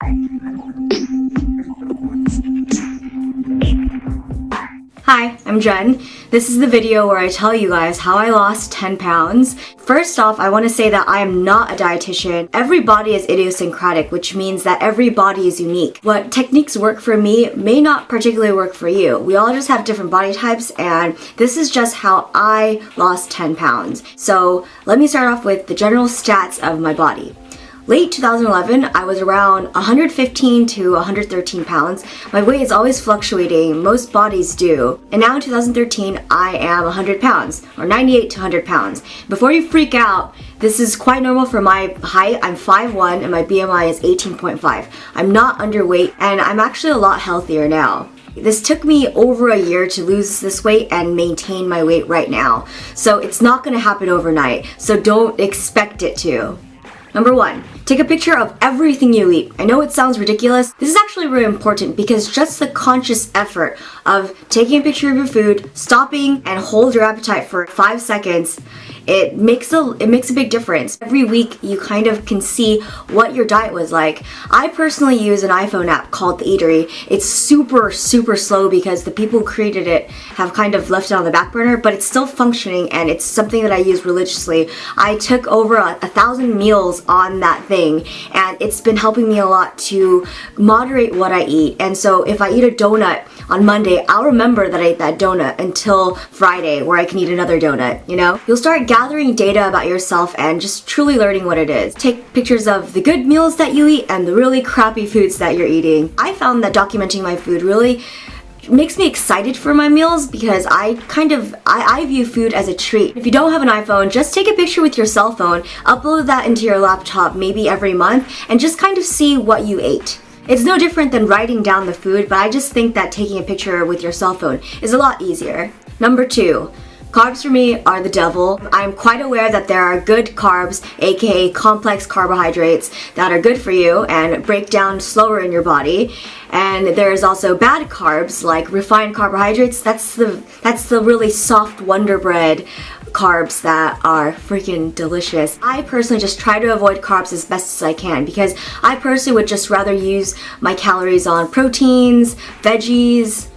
Hi, I'm Jen. This is the video where I tell you guys how I lost 10 pounds. First off, I want to say that I am not a dietitian. Every body is idiosyncratic, which means that every body is unique. What techniques work for me may not particularly work for you. We all just have different body types, and this is just how I lost 10 pounds. So let me start off with the general stats of my body. Late 2011, I was around 115 to 113 pounds. My weight is always fluctuating, most bodies do. And now in 2013, I am 100 pounds, or 98 to 100 pounds. Before you freak out, this is quite normal for my height. I'm 5'1", and my BMI is 18.5. I'm not underweight, and I'm actually a lot healthier now. This took me over a year to lose this weight and maintain my weight right now. So it's not gonna happen overnight, so don't expect it to. Number 1, take a picture of everything you eat. I know it sounds ridiculous. This is actually really important because just the conscious effort of taking a picture of your food, stopping and hold your appetite for 5 seconds, it makes a big difference. Every week you kind of can see what your diet was like. I personally use an iPhone app called The Eatery. It's super slow because the people who created it have kind of left it on the back burner, but it's still functioning and it's something that I use religiously. I took over 1,000 meals on that thing, and it's been helping me a lot to moderate what I eat. And so if I eat a donut on Monday, I'll remember that I ate that donut until Friday where I can eat another donut, you know? You'll start gathering data about yourself and just truly learning what it is. Take pictures of the good meals that you eat and the really crappy foods that you're eating. I found that documenting my food really makes me excited for my meals because I view food as a treat. If you don't have an iPhone, just take a picture with your cell phone, upload that into your laptop maybe every month, and just kind of see what you ate. It's no different than writing down the food, but I just think that taking a picture with your cell phone is a lot easier. Number 2. Carbs for me are the devil. I'm quite aware that there are good carbs, aka complex carbohydrates, that are good for you and break down slower in your body. And there's also bad carbs like refined carbohydrates. That's the really soft Wonder Bread carbs that are freaking delicious. I personally just try to avoid carbs as best as I can because I personally would just rather use my calories on proteins, veggies,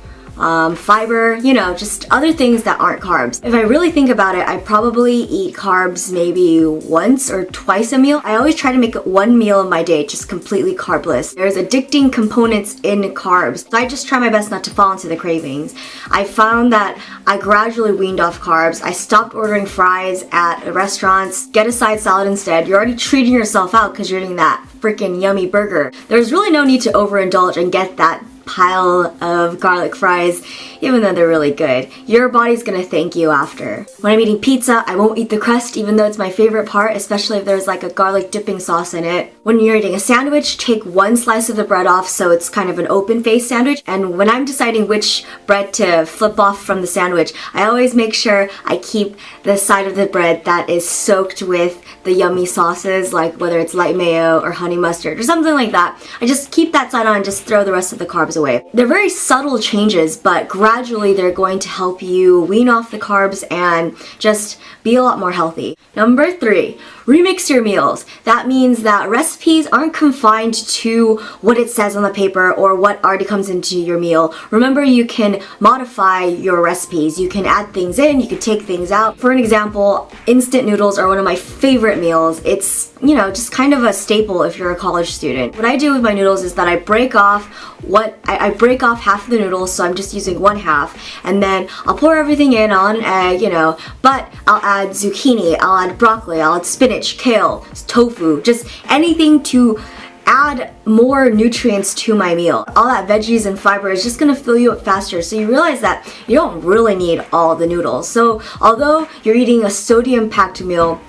fiber, you know, just other things that aren't carbs. If I really think about it, I probably eat carbs maybe once or twice a meal. I always try to make one meal of my day just completely carbless. There's addicting components in carbs, so I just try my best not to fall into the cravings. I found that I gradually weaned off carbs. I stopped ordering fries at restaurants. Get a side salad instead. You're already treating yourself out because you're eating that freaking yummy burger. There's really no need to overindulge and get that pile of garlic fries, even though they're really good. Your body's gonna thank you after. When I'm eating pizza, I won't eat the crust, even though it's my favorite part, especially if there's like a garlic dipping sauce in it. When you're eating a sandwich, take one slice of the bread off so it's kind of an open-faced sandwich. And when I'm deciding which bread to flip off from the sandwich, I always make sure I keep the side of the bread that is soaked with the yummy sauces, like whether it's light mayo or honey mustard or something like that. I just keep that side on and just throw the rest of the carbs away. They're very subtle changes, but gradually they're going to help you wean off the carbs and just be a lot more healthy. Number 3, remix your meals. That means that recipes aren't confined to what it says on the paper or what already comes into your meal. Remember, you can modify your recipes. You can add things in, you can take things out. For an example, instant noodles are one of my favorite meals. It's, you know, just kind of a staple if you're a college student. What I do with my noodles is that I break off half of the noodles, so I'm just using one half, and then I'll pour everything in on an egg, you know, but I'll add zucchini, I'll add broccoli, I'll add spinach, kale, tofu, just anything to add more nutrients to my meal. All that veggies and fiber is just gonna fill you up faster, so you realize that you don't really need all the noodles. So although you're eating a sodium-packed meal,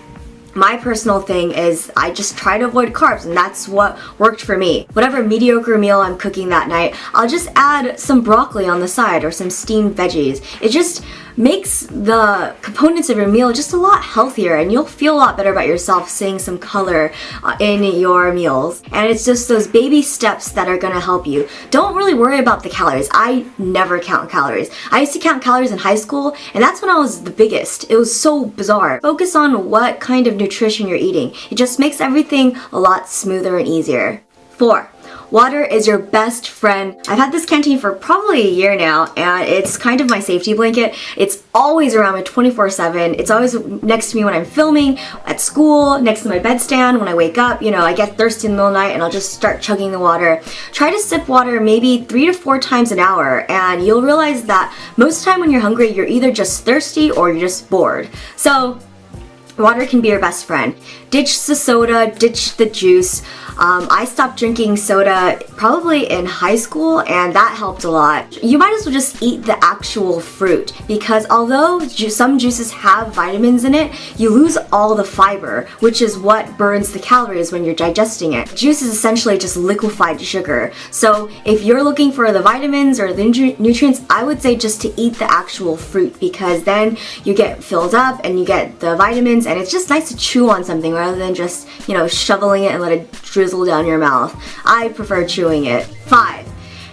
my personal thing is I just try to avoid carbs, and that's what worked for me. Whatever mediocre meal I'm cooking that night, I'll just add some broccoli on the side or some steamed veggies. It just makes the components of your meal just a lot healthier, and you'll feel a lot better about yourself seeing some color in your meals. And it's just those baby steps that are gonna help you. Don't really worry about the calories. I never count calories. I used to count calories in high school, and that's when I was the biggest. It was so bizarre. Focus on what kind of nutrition you're eating. It just makes everything a lot smoother and easier. 4. Water is your best friend. I've had this canteen for probably a year now, and it's kind of my safety blanket. It's always around me 24/7. It's always next to me when I'm filming, at school, next to my bedstand, when I wake up. You know, I get thirsty in the middle of the night and I'll just start chugging the water. Try to sip water maybe 3 to 4 times an hour, and you'll realize that most of the time when you're hungry, you're either just thirsty or you're just bored. So water can be your best friend. Ditch the soda, ditch the juice. I stopped drinking soda probably in high school, and that helped a lot. You might as well just eat the actual fruit, because although some juices have vitamins in it, you lose all the fiber, which is what burns the calories when you're digesting it. Juice is essentially just liquefied sugar. So if you're looking for the vitamins or the nutrients, I would say just to eat the actual fruit, because then you get filled up and you get the vitamins, and it's just nice to chew on something rather than just, you know, shoveling it and let it drizzle down your mouth. I prefer chewing it. 5.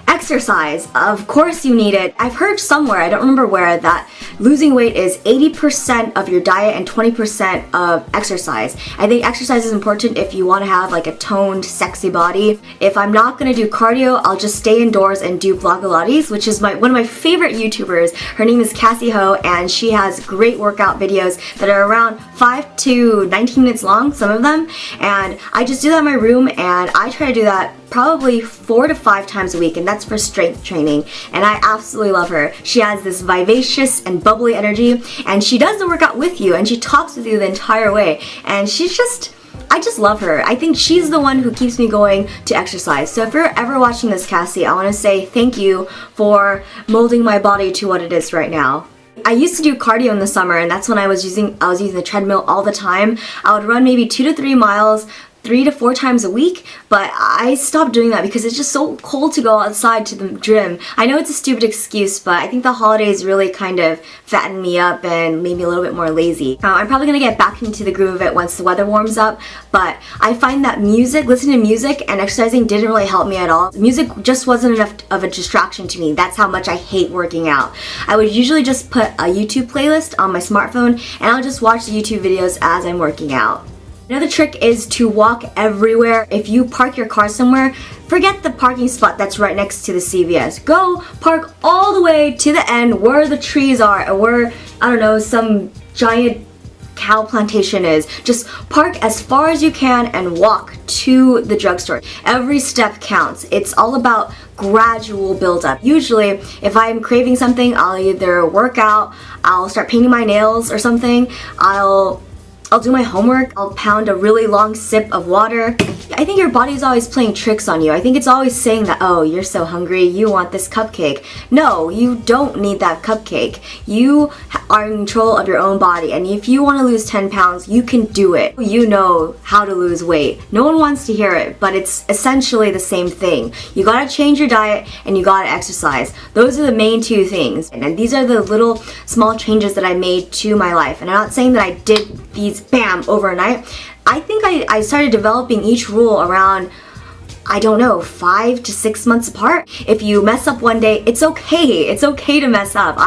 Exercise. Of course you need it. I've heard somewhere, I don't remember where, that losing weight is 80% of your diet and 20% of exercise. I think exercise is important if you want to have like a toned, sexy body. If I'm not going to do cardio, I'll just stay indoors and do Vlogilates, which is one of my favorite YouTubers. Her name is Cassie Ho, and she has great workout videos that are around 5 to 19 minutes long, some of them. And I just do that in my room, and I try to do that probably 4 to 5 times a week, and that's for strength training. And I absolutely love her. She has this vivacious and bubbly energy, and she does the workout with you, and she talks with you the entire way. And I just love her. I think she's the one who keeps me going to exercise. So if you're ever watching this, Cassie, I want to say thank you for molding my body to what it is right now. I used to do cardio in the summer, and that's when I was using the treadmill all the time. I would run maybe 2 to 3 miles 3 to 4 times a week, but I stopped doing that because it's just so cold to go outside to the gym. I know it's a stupid excuse, but I think the holidays really kind of fattened me up and made me a little bit more lazy. I'm probably gonna get back into the groove of it once the weather warms up, but I find that listening to music and exercising didn't really help me at all. Music just wasn't enough of a distraction to me. That's how much I hate working out. I would usually just put a YouTube playlist on my smartphone, and I'll just watch the YouTube videos as I'm working out. Another trick is to walk everywhere. If you park your car somewhere, forget the parking spot that's right next to the CVS. Go park all the way to the end where the trees are, or where, I don't know, some giant cow plantation is. Just park as far as you can and walk to the drugstore. Every step counts. It's all about gradual build-up. Usually, if I'm craving something, I'll either work out, I'll start painting my nails or something, I'll do my homework, I'll pound a really long sip of water. I think your body's always playing tricks on you. I think it's always saying that, oh, you're so hungry, you want this cupcake. No, you don't need that cupcake. You are in control of your own body, and if you want to lose 10 pounds, you can do it. You know how to lose weight. No one wants to hear it, but it's essentially the same thing. You gotta change your diet and you gotta exercise. Those are the main 2 things. And these are the little small changes that I made to my life. And I'm not saying that I did these bam overnight. I think I started developing each rule around, I don't know, 5 to 6 months apart. If you mess up one day, it's okay. It's okay to mess up.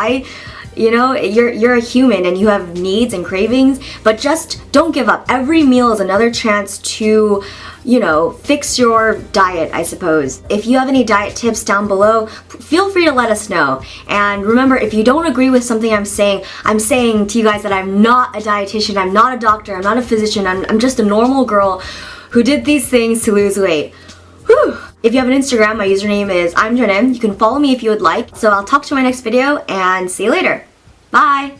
You know, you're a human and you have needs and cravings, but just don't give up. Every meal is another chance to, you know, fix your diet, I suppose. If you have any diet tips down below, feel free to let us know. And remember, if you don't agree with something I'm saying to you guys that I'm not a dietitian, I'm not a doctor, I'm not a physician, I'm just a normal girl who did these things to lose weight. Whew. If you have an Instagram, my username is I'mJennim. You can follow me if you would like. So I'll talk to you in my next video, and see you later. Bye!